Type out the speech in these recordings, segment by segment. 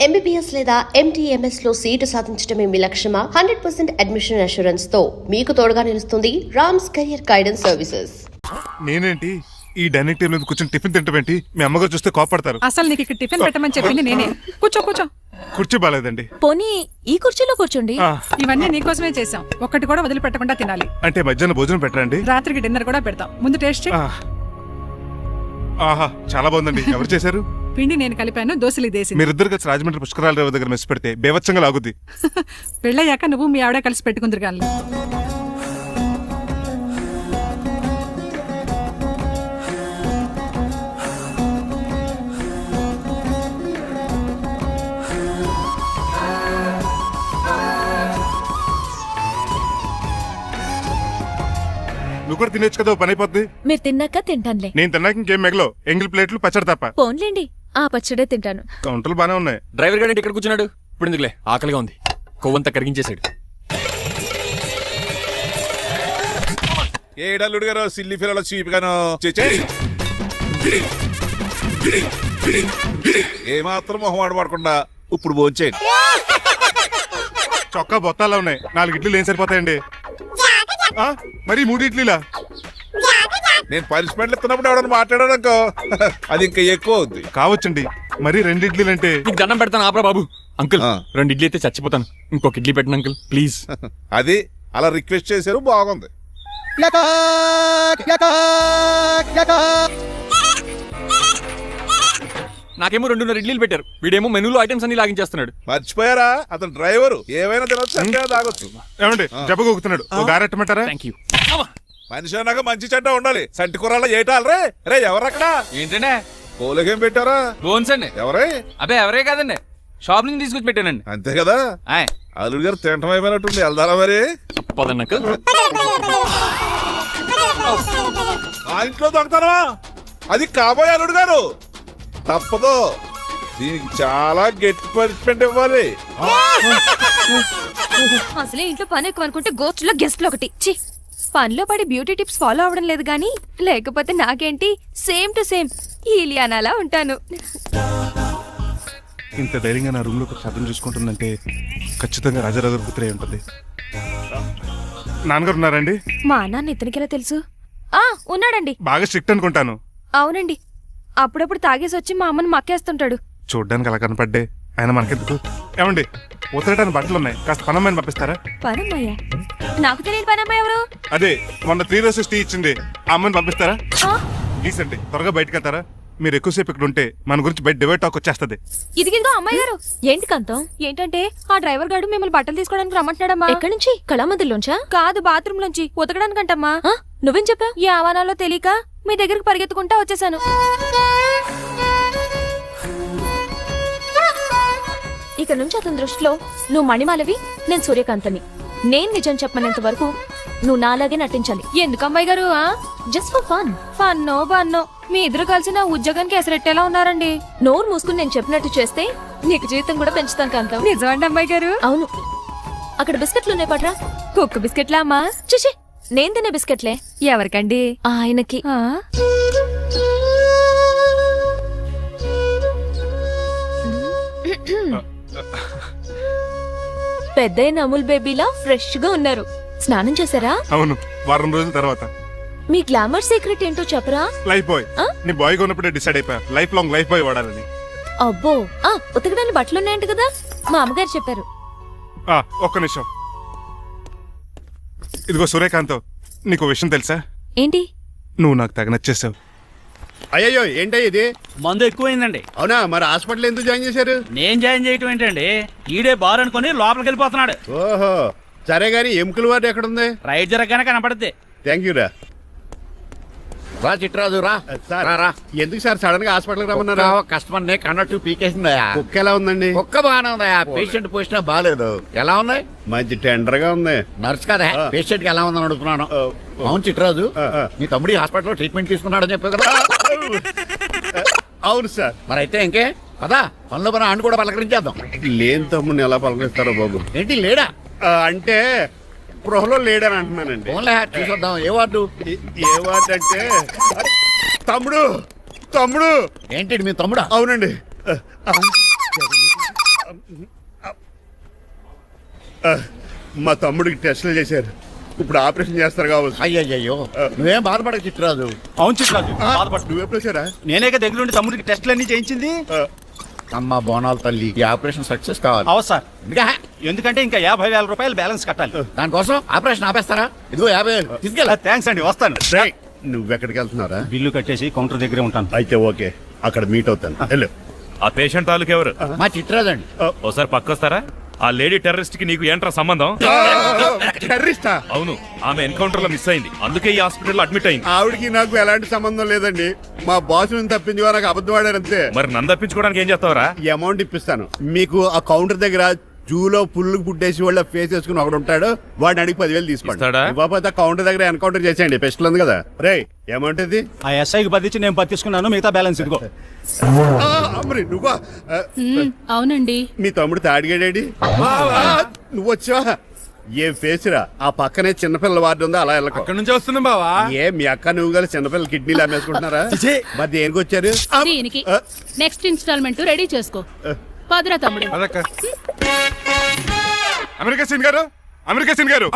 MBBS లేదా MTMS లో seat సాధించడమే మీ లక్ష్యమా? 100% అడ్మిషన్ అష్యూరెన్స్ తో మీకు తోడుగా నిలుస్తుంది రామ్స్ కెరియర్ గైడెన్స్ సర్వీసెస్. నేనేంటి ఈ డైనింగ్ టేబుల్ మీద కూర్చొని టిఫిన్ తింటామేంటి? మీ అమ్మగారు చూస్తే కోపడతారు. అసలు నీకు ఇక్కడ టిఫిన్ పెట్టమని చెప్పింది నేనే. కూర్చో కూర్చో. కుర్చీ బాలేదండి. పోనీ ఈ కుర్చీలో కూర్చోండి. ఇవన్నీ నీకోసమే చేసాం, ఒక్కటి కూడా వదిలిపెట్టకుండా తినాలి. అంటే మధ్యాహ్నం భోజనం పెట్టరండి? రాత్రికి డిన్నర్ కూడా పెడతాం. ముందు టేస్ట్ చేయి. ఆహా, చాలా బాగుందండి. ఎవరు చేశారు? పిండి నేను కలిపాను, దోశలు దేశం. మీరిద్దరు కలిసి రాజమండ్రి పుష్కరాల రేవు దగ్గర మెస్ పెడితే బేవచ్చంగా లాగుద్ది. పెళ్ళయ్యాక నువ్వు మీ ఆవిడ కలిసి పెట్టుకుందరు కానీ. నువ్వు కూడా తినేచ్చు కదా, పని అయిపోద్ది. మీరు తిన్నాక తింటానులే. నేను తిన్నాక ఇంకేం మిగలో, ఎంగిల్ ప్లేట్లు పచ్చడి తప్ప. పోన్లేండి, ఆ పచ్చడే తింటాను. కౌంటర్లు బానే ఉన్నాయి. డ్రైవర్ గారు ఇక్కడ కూర్చున్నాడు. ఇప్పుడు ఎందుకులే, ఆకలిగా ఉంది. కొవ్వంతా కరిగించేశాడు. ఏడల్లుడు గారు సిల్లి ఫిల్లలో చీపిగాను ఏమాత్రం మొహమాట పడకుండా ఇప్పుడు భోంచేయండి. చొక్కా బొత్తాలా ఉన్నాయి. 4 ఇడ్లీలు ఏం సరిపోతాయండి? మరి 3 ఇడ్లీలా? నేను పనిష్మెంట్లు ఇస్తున్నప్పుడు ఎవడన్నా మాట్లాడానుకో అది ఇంకా ఎక్కువ అవుద్ది. కావచ్చండి, మరి 2 ఇడ్లీలు అంటే. నీకు దండం పెడతాను, ఆపరా బాబు. అంకుల్ 2 ఇడ్లీ అయితే చచ్చిపోతాను. ఇంకొక ఇడ్లీ పెట్టండి అంకుల్ ప్లీజ్. అది అలా రిక్వెస్ట్ చేశారు, బాగుంది. నాకేమో 2.5 ఇడ్లీలు పెట్టారు. వీడేమో మెనూలో ఐటమ్స్ అన్ని లాగించేస్తున్నాడు. మర్చిపోయారా, అతను డ్రైవరు. ఏమైనా తినొచ్చు, అంటే తాగొచ్చు. ఏమండి జబ్బగొక్కుతున్నాడు, ఓ గారెట్టమంటారా? Thank you. మనిషి అన్నాక మంచి చెడ్డ ఉండాలి. సంటి కూరలో ఏటాలరే. రే ఎవరక్కడ? ఏంటంటే కోలకేం పెట్టారా? బోన్స్ అండి. ఎవరే? అబ్బే ఎవరే కాదండి, షాప్ నుంచి తీసుకొచ్చి పెట్టానండి. అంతే కదా. అల్లుడు గారు తింటం అయిపోయినట్టుంది. వెళ్దారా మరి? పదండి అంకుల్. ఆ ఇంట్లో దొంగతనమా? అది కాబోయే అల్లుడు గారు. తప్పదు, దీనికి చాలా గట్టి పనిష్మెంట్ ఇవ్వాలి. అసలే ఇంట్లో పని ఎక్కువ అనుకుంటే గోచులో గెస్ట్లు ఒకటి. చి, పనిలో పడి బ్యూటీ టిప్స్ ఫాలో అవడం లేదు గానీ, లేకపోతే నాకేంటి సేమ్ టు సేమ్ ఈలియానాలా ఉంటాను. ఇంత ధైర్యంగా నా రూమ్ లో అర్థం చూసుకుంటుందంటే ఖచ్చితంగా రాజరాజు పుత్రే ఉంటుంది. నాన్నగారు ఉన్నారండి? మా నాన్న ఇతనికెలా తెలుసు? ఉన్నాడండి. బాగా స్ట్రిక్ట్ అనుకుంటాను. అవునండి, అప్పుడప్పుడు తాగేసి వచ్చి మా అమ్మని మక్కేస్తుంటాడు. చూడ్డానికి అలా కనపడ్డే ఆయన మనకెందుకు? ఏమండి, ఉతరటానికి బట్టలు ఉన్నాయి, కాస్త పనమ్మాయిని పంపిస్తారా? పనమ్మాయ? నాకు తెలియని పనమ్మాయి ఎవరు? అదే మొన్న 3 రోజెస్ టీ ఇచ్చింది, ఆ అమ్మాయిని పంపిస్తారా? ప్లీజ్ అండి, త్వరగా బయటకు వెళ్తారా? మీరు ఎక్కువసేపు ఇక్కడ ఉంటే మన గురించి బయట డివైడ్ టాక్ వచ్చేస్తుంది. ఇదిగిదిగో అమ్మాయి గారు. ఏంటి కాంతం? ఏంటంటే ఆ డ్రైవర్ గారు మిమ్మల్ని బట్టలు తీసుకోవడానికి రమ్మంటున్నాడమ్మా. ఎక్కడి నుంచి? కళామందిలోంచా? కాదు, బాత్రూమ్ లోంచి ఉతకడానికంటమ్మా. నువ్వేం చెప్పావు? ఈ ఆవానాలో తెలియక మీ దగ్గరికి పరిగెత్తుకుంటా వచ్చేసాను. ఇక నుంచి అతని దృష్టిలో నువ్వు మణిమాలవి, నేను సూర్యకాంతని. నేను నిజం చెప్పనంత వరకు నువ్వు నాలాగే నటించాలి. ఎందుకు అమ్మాయి గారు? Just for fun. ఫన్నో బన్నో మీ ఇద్దరు కలిసి నా ఉద్యోగానికి ఎసరెట్టేలా ఉన్నారండి. నోరు మూసుకుని నేను చెప్పినట్టు చేస్తే నీకు జీతం కూడా పెంచుతాను కాంతం. నిజమండి అమ్మాయి గారు? అవును. అక్కడ బిస్కెట్లు ఉన్నాయి, పట్రా. కుక్క బిస్కెట్లా అమ్మా? చూసి నేను తినే బిస్కెట్లే. ఎవరికండి? ఆయనకి. పెద్దయిన అమూల్ బేబీలా ఫ్రెష్ గా ఉన్నారు. స్నానం చేశారా? అవును, వారం రోజుల తర్వాత. మీ గ్లామర్ సీక్రెట్ ఏంటో చెప్పరా? Life boy. నీ బాయ్ గా ఉన్నప్పుడే డిసైడ్ అయిపోయా లైఫ్ లాంగ్ లైఫ్ బాయ్ వాడాలని. అబ్బో, ఉతకడానికి బట్టలు ఉన్నాయంట కదా, మా అమ్మగారు చెప్పారు. ఒక్క నిమిషం. ఇదిగో సూర్యకాంత్, నీకు విషయం తెలుసా? ఏంటి? నువ్వు నాకు తెగ నచ్చేసావు. అయ్యో ఏంటో ఇది? మందు ఎక్కువైందండి. అవునా? మరి హాస్పిటల్ ఎందుకు జాయిన్ చేశారు? నేను జాయిన్ చేయటం ఏంటండి, ఈడే బార్ అనుకుని లోపలికి వెళ్ళిపోతున్నాడు. ఓహో, సరే గాని ఎముకల వార్డు ఎక్కడుంది? రైట్ జరగగానే కనపడుద్ది. థ్యాంక్ యూ రా. రా చిట్రాజు రా. రా. ఎందుకు సార్ సడన్ గా హాస్పిటల్ రమ్మన్నారా? కస్టమర్ నే కన్నట్టు పీకేసిందయా. కుక్క ఎలా ఉందండి? కుక్క బాగానే ఉందయా, పేషెంట్ పొజిషన్ బాగాలేదు. ఎలా ఉంది? మంచి టెండర్ గా ఉంది. నర్స్ కదా, పేషెంట్ కి ఎలా ఉందని అడుగుతున్నాను. అవును చిట్రాజు, మీ తమ్ముడి హాస్పిటల్లో ట్రీట్మెంట్ తీసుకున్నాడని చెప్పావు కదా? అవును సార్. మరి అయితే ఇంకే పదా, పనులు పని ఆండు కూడా పలకరించేద్దాం. లేని తమ్ముడిని ఎలా పలకరిస్తారో బాబు. ఏంటి లేడా? అంటే గృహలో లేడని అంటున్నానండి. ఓన్లే చూసొద్దాం. ఏ వార్డు? ఏ వార్డు అంటే తమ్ముడు. తమ్ముడు ఏంటి మీ తమ్ముడా? అవునండి. మా తమ్ముడికి టెస్టులు చేశారు. ఇప్పుడు ఆపరేషన్ చేస్తారు కావచ్చు. అయ్యయ్యో నువ్వేం బాధపడక చిట్రాజు. అవును చిట్రాజు బాధపడు. నువ్వు ఎప్పుడు వచ్చారా? నేనేక దగ్గరుండి తమ్ముడికి టెస్టులన్నీ చేయించింది. అమ్మ బోనాల తల్లి, ఈ ఆపరేషన్ సక్సెస్ కావాలి. అవు సార్, ఇంకా ఎందుకంటే ఇంకా 50,000 రూపాయలు బ్యాలెన్స్ కట్టాలి. దానికోసం ఆపరేషన్ ఆపేస్తారా? ఇదిగో 50,000 తీసుకెళ్ళ. థ్యాంక్స్ అండి, వస్తాను. రేయ్, నువ్వెక్కడికి వెళ్తున్నారా? బిల్లు కట్టేసి కౌంటర్ దగ్గరే ఉంటాను. అయితే ఓకే, అక్కడ మీట్ అవుతాను. వెళ్ళు. ఆ పేషెంట్ తాలూకు ఎవరు? మా చిట్రాజు అండి. ఓసారి పక్కొస్తారా? ఆ లేడీ టెర్రరిస్ట్ కి నీకు ఏంట్రా సంబంధం? టెర్రరిస్టా? అవును, ఆమె ఎన్కౌంటర్ లో మిస్ అయింది, అందుకే ఈ హాస్పిటల్ అడ్మిట్ అయింది. ఆవిడకి నాకు ఎలాంటి సంబంధం లేదండి. మా బాస్ తప్పించుకో నాకు అబద్ధం ఆడారంతే. మరి నన్ను తప్పించుకోవడానికి ఏం చేస్తావరా? ఈ అమౌంట్ ఇప్పిస్తాను మీకు. ఆ కౌంటర్ దగ్గర జూలో పుల్లు పుట్టేసి వాళ్ళ ఫేస్ వేసుకుని ఒకడు ఉంటాడు, వాడిని అడిగి 10,000 తీసుకోండి. ఇస్తాడా? ఇవ్వకపోతే కౌంటర్ దగ్గర ఎన్కౌంటర్ చేసేయండి. పెస్టల్ ఉంది కదా. రే అమౌంట్ ఇది. ఆ ఎస్ఐకి బదిలించి నేను పత్తిసుకున్నాను, మిగతా బ్యాలెన్స్ ఇదిగో. మరి నువ్వా? అవునండి. మీ తమ్ముడు తాడిగాడేడి? నువ్వు వచ్చావా? ఏం ఫేస్ రా. ఆ పక్కనే చిన్నపిల్లల వార్డు ఉందా, అలా వెళ్ళకు. అక్కడ నుంచి వస్తున్నా బావా. ఏ మీ అక్క నువ్వు గల చిన్నపిల్లల కిడ్నీలు అమ్మేసుకుంటున్నారా? మరి దేనికి వచ్చారు? దీనికి నెక్స్ట్ ఇన్స్టాల్మెంట్ రెడీ చేసుకో. పదరా తమ్ముడు. అదక్క. అమెరికా సీన్ గారు, అమెరికా సీన్ గారు,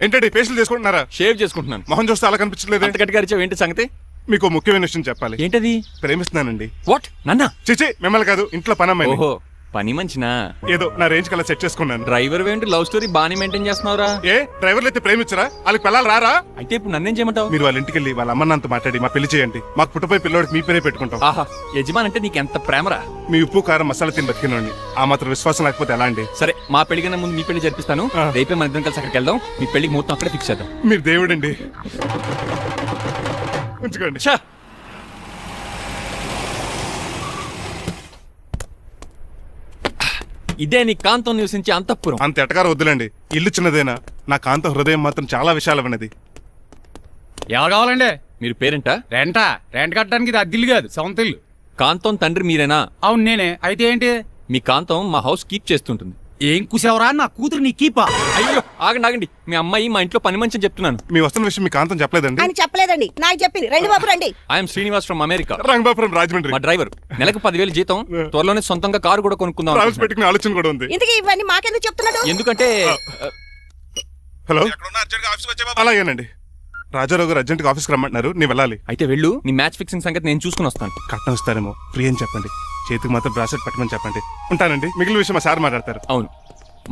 ఏంటండి పేషెంట్ చేసుకుంటున్నారా? షేవ్ చేసుకుంటున్నాను. మొహం చూస్తే అలా కనిపించలేదు. అంత గట్టిగా అరిచావు, ఏంటి సంగతి? మీకు ఓ ముఖ్యమైన విషయం చెప్పాలి. ఏంటది? ప్రేమిస్తున్నానండి. వాట్? నన్నా? చిచి మిమ్మల్ని కాదు, ఇంట్లో పనమ్మాయి. ఓహో, పని మంచినా? ఏదో నా రేంజ్ కల్లా సెట్ చేసుకున్నాను. డ్రైవర్ ఏంటి లవ్ స్టోరీ బాగానే మెయింటైన్ చేస్తున్నావురా? ఏ డ్రైవర్లు అయితే ప్రేమించరా? వాళ్ళకి పిల్లలు రారా? అయితే ఇప్పుడు నన్నేం చేయమంటావు? మీరు వాళ్ళ ఇంటికి వెళ్ళి వాళ్ళ అమ్మ నాన్నతో మాట్లాడి మా పెళ్లి చేయండి. మాకు పుట్టపోయి పిల్లోడికి మీ పేరే పెట్టుకుంటాం. ఆహా, యజమాన్ అంటే నీకు ఎంత ప్రేమరా? మీ ఉప్పు కారం మసాలా తిని బతికినండి. ఆ మాత్రం విశ్వాసం లేకపోతే ఎలా అండి? సరే, మా పెళ్లి కన్నా ముందు మీ పెళ్లి జరిపిస్తాను. ఆ. రేపే మన ఇద్దరం కలిసి అక్కడికి వెళ్దాం. మీ పెళ్లికి మొత్తం అక్కడే ఫిక్స్ చేద్దాం. మీరు దేవుడండి. ఉంచుకోండి. ఛా! ఇదే నీ కాంతం నివసించే అంతఃపురం. అంత ఎటకారం వద్దులండి. ఇల్లు చిన్నదేనా, నా కాంత హృదయం మాత్రం చాలా విశాల వినది. ఎవరు కావాలండి? మీరు పేరెంటా? రెంటా? రెంట్ కట్టడానికి ఇది అద్దిల్లు కాదు, సొంత ఇల్లు. కాంతం తండ్రి మీరేనా? అవును నేనే. అయితే ఏంటి? మీ కాంతం మా హౌస్ కీప్ చేస్తుంటుంది. ఏం కూసావరా? నా కూతురు నీ కీపా? అయ్యో ఆగండి ఆగండి, మీ అమ్మాయి మా ఇంట్లో పని మంచి చెప్తున్నాను. మీ వస్తున్న విషయం మీ కాంతం చెప్పలేదండి? ఆయన చెప్పలేదండి, నాకు చెప్పింది. రండి బాబు రండి. I'm Srinivas from America. Rangabapuram Rajahmundry. మా డ్రైవర్. నెలకు 10,000 జీతం. త్వరలోనే సొంతంగా కారు కూడా కొనుక్కుందాం ట్రావెల్స్ అనుకుంటున్నాను. పెట్టుకునే ఆలోచన కూడా ఉంది. ఇంతకీ ఇవన్నీ మాకెందుకు చెప్తున్నాడు? ఎందుకంటే హలో, అలాగేనండి. రాజారావు గారు అర్జెంట్ గా ఆఫీస్కి రమ్మంటున్నారు, నీ వెళ్ళాలి. అయితే వెళ్ళు, నీ మ్యాచ్ ఫిక్సింగ్ సంగతి నేను చూసుకుని వస్తాను. కట్నం ఇస్తారేమో, ఫ్రీ అని చెప్పండి. చేతికి మాత్రం బ్రాసెట్ పెట్టమని చెప్పండి. ఉంటానండి. మిగిలిన విషయం మా సార్ మాట్లాడతారు. అవును,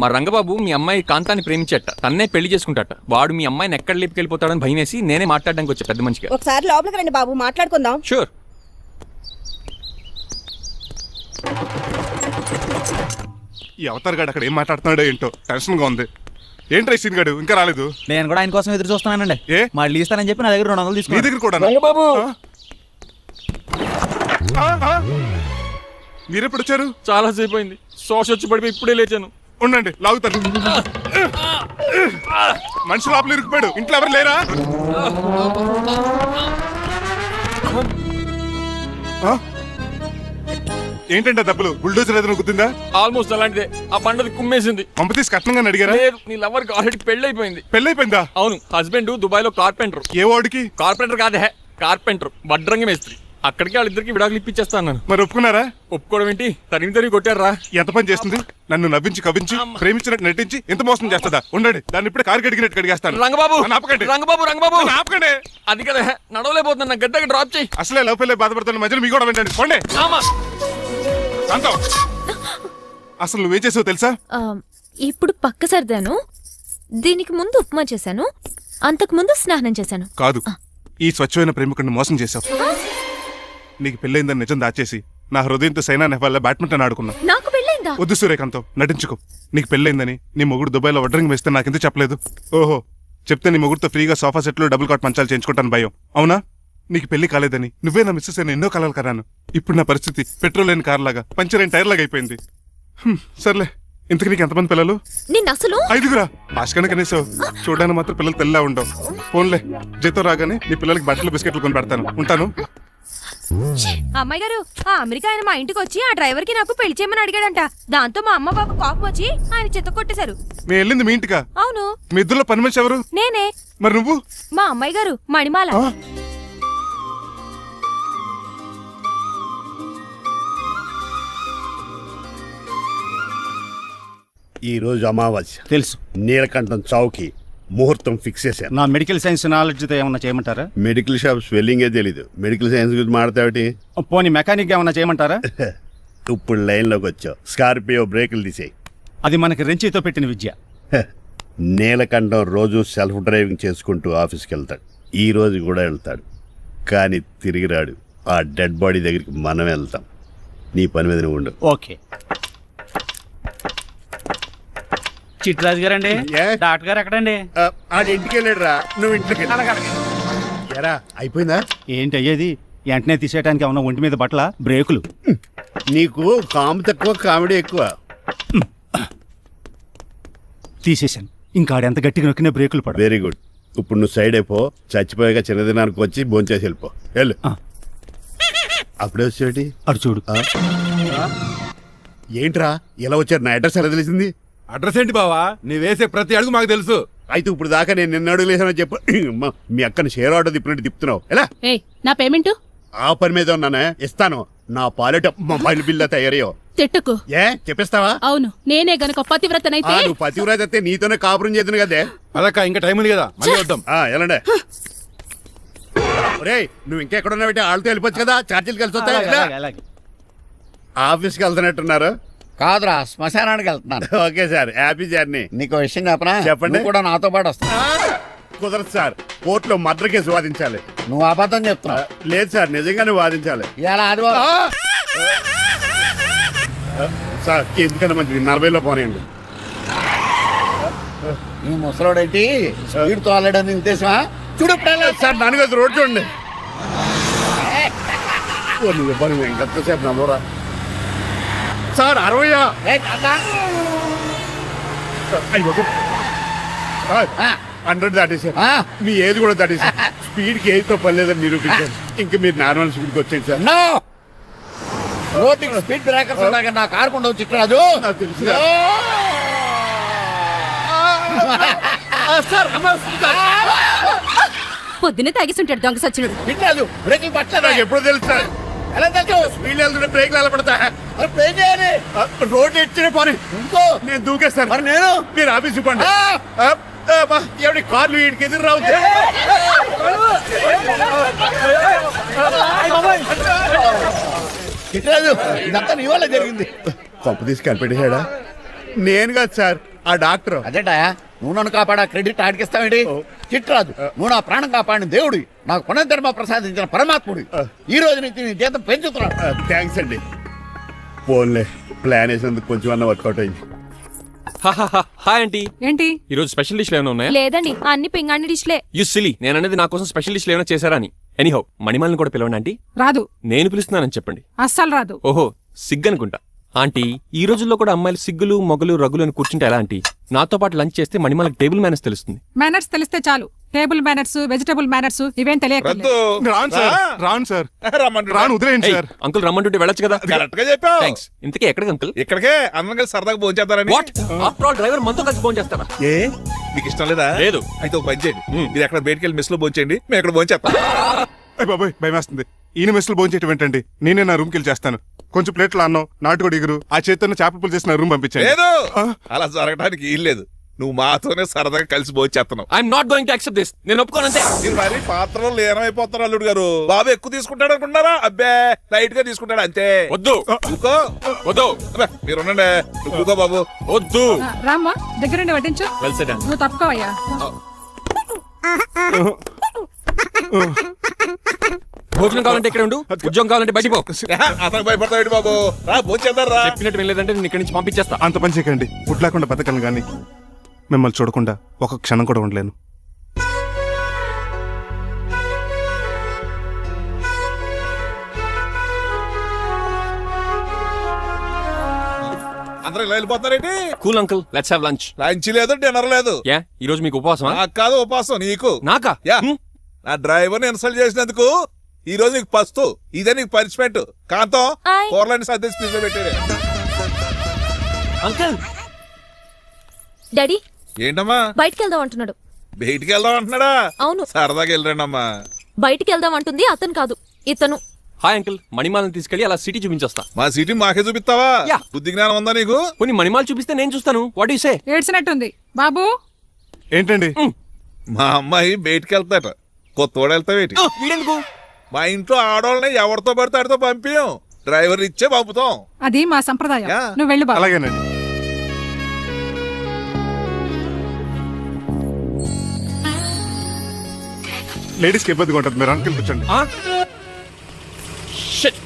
మా రంగబాబు మీ అమ్మాయి కాంతాన్ని ప్రేమించట, తన్నే పెళ్లి చేసుకుంటాట. వాడు మీ అమ్మాయిని ఎక్కడ లేపుకెళ్ళిపోతాడని భయం వేసి నేనే మాట్లాడడానికి వచ్చా పెద్ద మంచిగా. ఒకసారి లోపలికి రండి బాబు, మాట్లాడుకుందాం. షూర్. ఈ అవతార్ గాడు అక్కడ ఏం మాట్లాడుతున్నాడో ఏంటో టెన్షన్ గా ఉంది. ఏంట్రా ఈ సీన్ గాడు ఇంకా రాలేదు? నేను కూడా ఆయన కోసం ఎదురు చూస్తున్నానండి. ఏ మళ్ళీ ఇస్తానని చెప్పి నా దగ్గర 200 మీ తీసుకున్నా. దగ్గర కూడా? మీరెప్పుడు వచ్చారు? చాలా సేపు అయింది. శోష వచ్చి పడిపోయి ఇప్పుడే లేచాను. ఉండండి, లాగుతాను. మనిషి లోపల ఇరుక్కుపోయాడు. ఇంట్లో ఎవరు లేరా? ఆ? ఏంటంటే డబ్బులు బుల్డోజర్ ఏదైనా గుర్తుందా? ఆల్మోస్ట్ అలాంటిదే. ఆ పండుగ కుమ్మేసింది. పంపతీసి కట్నంగా అడిగారా? లేదు, నీ లవర్కి ఆల్రెడీ పెళ్లి అయిపోయింది. పెళ్ళైపోయిందా? అవును, హస్బెండ్ దుబాయ్ లో కార్పెంటర్. ఏ వాడికి? కార్పెంటర్ కాదే, కార్పెంటర్, వడ్రంగి మేస్త్రి. అక్కడికి వాళ్ళిద్దరికి విడాకులు ఇప్పించేస్తా అన్నాను. మరి ఒప్పుకున్నారా? ఒప్పుకోవడం ఏంటి, తరిగి కొట్టారా. ఎంత పని చేస్తుంది? నన్ను నవ్వించి కవించి ప్రేమించినట్టు నటించి ఎంత మోసం చేస్తుందా? ఉండండి, దాన్ని ఇప్పుడే కారు కడిగినట్టు కడిగేస్తాను. రంగబాబు, నన్ను ఆపకండి. రంగబాబు ఆపకండి. అది కదా, నడవలేకపోతున్నా, నా గడ్డకి డ్రాప్ చేయి. అసలే లవ్ పెళ్ళే బాధపడుతున్న మధ్యలో మీ కూడా వింటండి. పోండి. శాంతం, అసలు నువ్వేం చేసావు తెలుసా? ఇప్పుడు పక్క సర్దాను. దీనికి ముందు ఉప్మా చేశాను. అంతకు ముందు స్నానం చేశాను. కాదు, ఈ స్వచ్ఛమైన ప్రేమికుడిని మోసం చేశావు. నీకు పెళ్ళైందని నిజం దాచేసి నా హృదయంతో సైనా నెహ్వాల్ బ్యాడ్మింటన్ ఆడుకున్నా. నాకు పెళ్ళైందా? వద్దు సూర్యకాంతం, నటించుకో. నీకు పెళ్ళైందని నీ మొగుడు దుబాయ్లో వడ్రంగి వేస్తే నాకెందుకు చెప్పలేదు? ఓహో, చెప్తే నీ మొగుడుతో ఫ్రీగా సోఫా సెట్లు డబుల్ కాట్ మంచాలు చేయించుకుంటాను భయం. అవునా? నీకు పెళ్లి కాలేదని నువ్వే నా మిస్సెస్ అని ఎన్నో కలలు కరాను. ఇప్పుడు నా పరిస్థితి పెట్రోల్ లేని కార్ లాగా, పంచర్ అయిన టైర్ లాగా అయిపోయింది. సర్లే, ఇంతకు నీకు ఎంతమంది పిల్లలు? నేను అసలు 5గురా. భాషకన్నా కనీసం చూడడానికి మాత్రం పిల్లలు తెల్లా ఉండవు. ఫోన్లే, జీతం రాగానే నీ పిల్లలకి బట్టలు బిస్కెట్లు కొని పెడతాను. ఉంటాను. అమ్మాయి గారు, ఆ అమెరికా ఆయన మా ఇంటికి వచ్చి ఆ డ్రైవర్ కి నాకు పెళ్లి చేయమని అడిగాడంట. దాంతో మా అమ్మ బాబు కోపం వచ్చి ఆయన చెత్త కొట్టేశారు. మేము వెళ్ళింది మీ ఇంటికా? అవును. మీ ఇద్దరులో పని మనిషి ఎవరు? నేనే. మరి నువ్వు? మా అమ్మాయి గారు మణిమాల. ఆ? ఈ రోజు అమావాస్య. తెలుసు. నీలకంఠం చౌకి ముహూర్తం ఫిక్స్ చేశాను. నా మెడికల్ సైన్స్ నాలెడ్జ్తో ఏమన్నా చేయమంటారా? మెడికల్ షాప్ స్వెల్లింగే తెలీదు, మెడికల్ సైన్స్ గురించి మాట్లాడతావిటి? పోనీ మెకానిక్ ఏమన్నా చేయమంటారా? ఇప్పుడు లైన్లోకి వచ్చావు. స్కార్పియో బ్రేకులు తీసేయి. అది మనకి రెంచితో పెట్టిన విద్య. నీలకంఠం రోజు సెల్ఫ్ డ్రైవింగ్ చేసుకుంటూ ఆఫీస్కి వెళ్తాడు. ఈ రోజు కూడా వెళ్తాడు, కానీ తిరిగి రాడు. ఆ డెడ్ బాడీ దగ్గరికి మనం వెళ్తాం. నీ పని మీద నువ్వు ఉండు. ఓకే. చిట్రాజు గారండి, డాక్టర్ గారు ఎక్కడండి? ఆడి ఇంటికి వెళ్ళాడు రా, నువ్వు ఇంటికి ఎరా. అయిపోయిందా? ఏంటి అయ్యేది? వెంటనే తీసేయడానికి ఏమన్నా ఒంటి మీద బట్టల బ్రేకులు? నీకు కాము తక్కువ, కామెడీ ఎక్కువ. తీసేశాను. ఇంకా ఆడెంత గట్టిగా నొక్కినా బ్రేకులు పడ. Very good. ఇప్పుడు నువ్వు సైడ్ అయిపో. చచ్చిపోయాక చిన్నదినానికి వచ్చి భోంచేసి వెళ్ళిపో. వెళ్ళు. అప్పుడే వచ్చేటి అటు చూడు. ఏంట్రా ఇలా వచ్చారు? నా అడ్రస్ ఎలా తెలిసింది? అడ్రస్ ఏంటి బావా? నీ వేసే ప్రతి అడుగు మాకు తెలుసు. అయితే ఇప్పుడు దాకా నేను నిన్న అడుగులేసానని చెప్పు. మీ అక్కని షేర్ ఆర్డర్ తిప్పినట్టు తిప్పుతున్నావు ఎలా? ఏయ్, నా పేమెంట్ ఆ పని మీద ఉన్నానే, ఇస్తాను. నా పాలెట మొబైల్ బిల్లా తయారయ్యో. తిట్టుకు. ఏ చెప్పిస్తావా? అవును, నేనే గనక పతివ్రతనైతే. నువ్వు పతివ్రాజ్ అయితే నీతోనే కాపురం చేద్దును కదే. అదక్క, ఇంకా టైం ఉంది కదా, మళ్ళీ వద్దాం. ఎలాండే ఒరేయ్, నువ్వు ఇంకెక్కడున్నా పెట్టి వాళ్ళతో వెళ్ళిపోవచ్చు కదా, ఛార్జీలు కలిసి వస్తాయి. ఆఫీస్కి వెళ్తున్నట్టున్నారు. కాదురా, శ్మశానానికి వెళ్తున్నాను. Okay sir, happy journey. నీకు విషయం చెప్పనా? చెప్పండి. నువ్వు కూడా నాతో పాటు వస్తా. కుదరదు సార్, కోర్టులో మర్డర్ కేసు వాదించాలి. నువ్వు అబద్ధం చెప్తున్నావు. లేదు సార్, నిజంగానే వాదించాలి. ఇలా ఆదివారం సార్ ఎందుకన్నా మంచిది 40లో పోనీయండి. ఈ ముసలోడేంటి స్పీడ్ తోలడని ఉద్దేశమా? చూడు సార్, నాన్నగారు రోడ్ చూడండి. నువ్వు ఇవ్వను ఎంతసేపు నమ్మరా సార్? 60 100 దాటేసారు. మీ ఏది కూడా దాటేసారు. స్పీడ్కి ఏదితో పని లేదని నిరూపించారు. ఇంకా మీరు నార్మల్ స్పీడ్కి వచ్చేది సార్. రోడ్డుకి స్పీడ్ బ్రేకర్స్ ఉండగా నా కారు కొండ చిట్రాజు. నాకు తెలుసు పొద్దునే తాగిస్తుంటాడు దొంగ సచ్చినుడు. చిట్రాజు బ్రేకింగ్ పట్టలేదు. నాకు ఎప్పుడు తెలుసు సార్. ఎలా తెలుసు? స్పీడ్ వెళ్తుంటే బ్రేక్లు ఎలా పడతా? ఏం చేయాలి? రోడ్డు ఎచ్చిన పోనీ ఇంకో నేను దూకేస్తాను. మరి నేను మీరు ఆఫీస్ ఇవ్వండి. ఎవరి కార్లు వీడికి ఎదురు రావు. చిట్రాజు, ఇదంతా నీ వల్ల జరిగింది. కొంప తీసి కనిపెట్టేశాడా? నేను కాదు సార్, ఆ డాక్టర్. అదేటా, నువ్వు నన్ను కాపాడా క్రెడిట్ ఆడికిస్తావేంటి? చిట్రాజు, నువ్వు నా ప్రాణం కాపాడిన దేవుడి, నాకు పునర్ధర్మ ప్రసాదించిన పరమాత్ముడి. ఈ రోజు నుంచి నీ జీతం పెంచుతున్నాడు. థ్యాంక్స్ అండి. ఫోన్లే, ప్లాన్ వేసినందుకు కొంచెం అన్న వర్కౌట్ అయింది. Hi aunty. ఏంటి ఈ రోజు స్పెషల్ డిష్లు ఏమైనా ఉన్నాయా? లేదండి, అన్ని పింగాణి డిష్లే. యు సిలీ, నేను అనేది నా కోసం స్పెషల్ డిష్లు ఏమైనా చేశారా అని. ఎనీహౌ, మణిమాలని కూడా పిలవండి ఆంటీ. రాదు. నేను పిలుస్తున్నానని చెప్పండి. అస్సలు రాదు. ఓహో, సిగ్గనుకుంటా. ఆంటీ, ఈ రోజుల్లో కూడా అమ్మాయిలు సిగ్గులు మొగలు రగులు అని కూర్చుంటే ఎలా ఆంటీ? నాతో పాటు లంచ్ చేస్తే మణిమాలకి టేబుల్ మేనర్స్ తెలుస్తుంది. మేనర్స్ తెలిస్తే చాలు. టేబుల్ మేనర్స్, వెజిటబుల్ మేనర్స్ ఇవేం తెలియదు. రాను సార్, రాను సార్, రాను, వదిలేయండి సార్. అంకుల్ రమ్మంటుంటే వెళ్ళొచ్చు కదా. కరెక్ట్ గా చెప్పావు. థ్యాంక్స్. ఇంతకీ ఎక్కడికి అంకుల్? ఇక్కడికే అందరం కలిసి సరదాగా భోంచేద్దారని. వాట్? ఆఫ్టర్ ఆల్ డ్రైవర్ మనతో కలిసి ఫోన్ చేస్తారా? ఏ మీకు ఇష్టం లేదా? లేదు. అయితే ఒక పని చేయండి, మీరు ఎక్కడ బయటికి వెళ్ళి మెస్ లో భోంచేయండి, మేము ఇక్కడ భోంచేస్తాం. బాబాయ్ భయం వేస్తుంది. ఈయన మెస్సులు భోంచేయటం ఏంటండి? నేనే నా రూమ్కి వెళ్ళి చేస్తాను. కొంచెం ప్లేట్లు అన్నం, నాటుకోడి ఇగురు, ఆ చేతితో చేప పులుసు చేసిన రూమ్ పంపించాను. లేదు, అలా జరగడానికి ఏం లేదు. నువ్వు మాతోనే సరదాగా కలిసి భోంచేస్తున్నావు. I'm not going to accept this. నేను ఒప్పుకోనంతే. మీరు మరి పాత్రలో లీనమైపోతారు అల్లుడు గారు. బాబు ఎక్కువ తీసుకుంటాడు అనుకుంటారా? అబ్బే, లైట్ గా తీసుకుంటాడు అంతే. వద్దు, ఊకో. వద్దు. అబ్బే, మీరు ఉండండి. ఊకో బాబు. వద్దు. రామ్మా, దగ్గరుండి వడ్డించు. Well said. నువ్వు తప్పుకోవయ్యా. భోజనం కావాలంటే ఇక్కడ ఉండు, ఉద్యోగం కావాలంటే బయటికి పో. అతను భయపడతాడు బాబు. రా భోంచేద్దాం రా. చెప్పినట్టు వెళ్ళలేదంటే నేను ఇక్కడి నుంచి పంపించేస్తా. అంత పని చేయకండి. ఫుడ్ లేకుండా బతకను కానీ మిమ్మల్ని చూడకుండా ఒక క్షణం కూడా ఉండలేను. అందరూ ఇలా వెళ్ళిపోతారేంటి? Cool uncle, let's have lunch. Lunch లేదు, డిన్నర్ లేదు. యా, ఈ రోజు మీకు ఉపవాసమా? నాకు కాదు ఉపవాసం, నీకు. నాకా? యా, నా డ్రైవర్ ని ఇన్సల్ట్ చేసినందుకు ఈ రోజు నీకు పస్తు. ఇదే నీకు పనిష్మెంట్. కాంతం ఆయ్. కూరలని సర్దేసి స్పీచ్ లో పెట్టాడు. అంకుల్. డాడీ, ఏంటమ్మా బయటికి వెళ్దాం అంటున్నాడు. బయటికి వెళ్దాం అంటున్నాడా? అవును. సరదాగా వెళ్ళరండి అమ్మా. బయటికి వెళ్దాం అంటుంది అతను కాదు, ఇతను. హాయ్ అంకుల్, మణిమాలను తీసుకెళ్లి అలా సిటీ చూపించొస్తా. మా సిటీ మాకే చూపిస్తావా? యా. బుద్ధి జ్ఞానం ఉందా నీకు? కొన్ని మణిమాలు చూపిస్తే నేను చూస్తాను. What you say? ఏడ్చినట్టుంది బాబు. ఏంటండి? మా అమ్మాయి బయటికి వెళ్తాట, కొత్తోడు వెళ్తావేటి? వీడెందుకు? మా ఇంట్లో ఆడవాళ్ళని ఎవరితో పడితే ఆడితో పంపించాం, డ్రైవర్ ఇచ్చే పంపుతాం. అది మా సంప్రదాయం. యా. నువ్వు వెళ్ళు బాబు. అలాగేనండి. లేడీస్కి ఇబ్బందిగా ఉంటుంది, మీరు అంకుల్ కూర్చోండి. ఆ? Shit.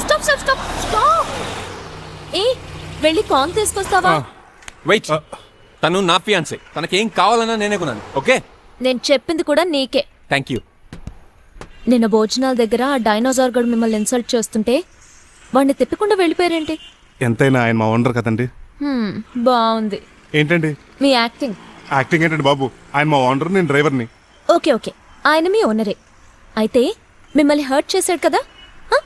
Stop stop stop stop. ఏ వెళ్ళి కాన్ తీసుకొస్తావా? వెయిట్, తను నా ఫియాన్సే. తనకేం కావాలన్నా నేనే కొన్నాను. ఓకే, నేను చెప్పింది కూడా నీకే. Thank you. నిన్న భోజనాల దగ్గర ఆ డైనోసార్ గడు మిమ్మల్ని ఇన్సల్ట్ చేస్తుంటే వాడిని తిప్పకుండా వెళ్ళిపోయారేంటి? ఎంతైనా ఆయన మా ఓనర్ కదండి. బాగుంది ఏంటండి మీ యాక్టింగ్. యాక్టింగ్ ఏంటండి బాబు? ఆయన మా ఓనర్, నేను డ్రైవర్ని. ఓకే ఓకే, ఆయన మీ ఓనరే అయితే మిమ్మల్ని హర్ట్ చేశాడు కదా, హ?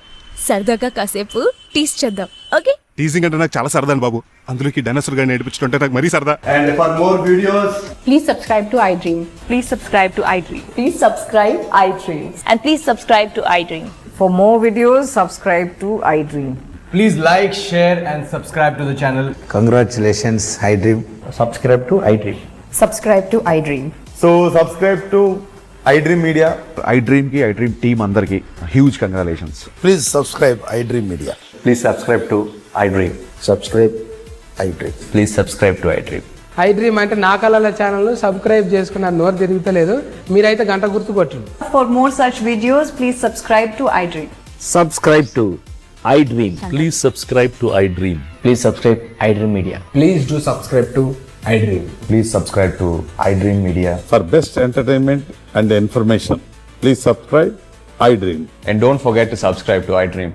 సరదాగా కాసేపు టీస్ చేద్దాం. ఓకే, టీజింగ్ అంటే నాకు చాలా సరదా అండి బాబు. అందులోకి డైనోసార్ గారిని నేర్పించుకుంటే నాకు మరీ సరదా. And for more videos please subscribe to iDream. Please subscribe to iDream. Please subscribe iDream. And please subscribe to iDream. For more videos, subscribe to iDream. Please like, share and subscribe to the channel. Congratulations iDream. Subscribe to iDream. Subscribe to iDream. So subscribe to iDream media. iDream కి iDream team అందరికి huge congratulations. Please subscribe iDream media. Please subscribe to iDream. Subscribe iDream. Please subscribe to iDream. iDream అంటే నా కళల channel subscribe చేసుకున్నారు, నోరు తిరుగుతలేదు. మీరైతే గంట గుర్తు కొట్టండి. For more such videos, please subscribe to iDream. Subscribe to iDream. Please subscribe to iDream. Please subscribe iDream media. Please do subscribe to iDream. Please subscribe to iDream media. For best entertainment and information please subscribe iDream. And don't forget to subscribe to iDream.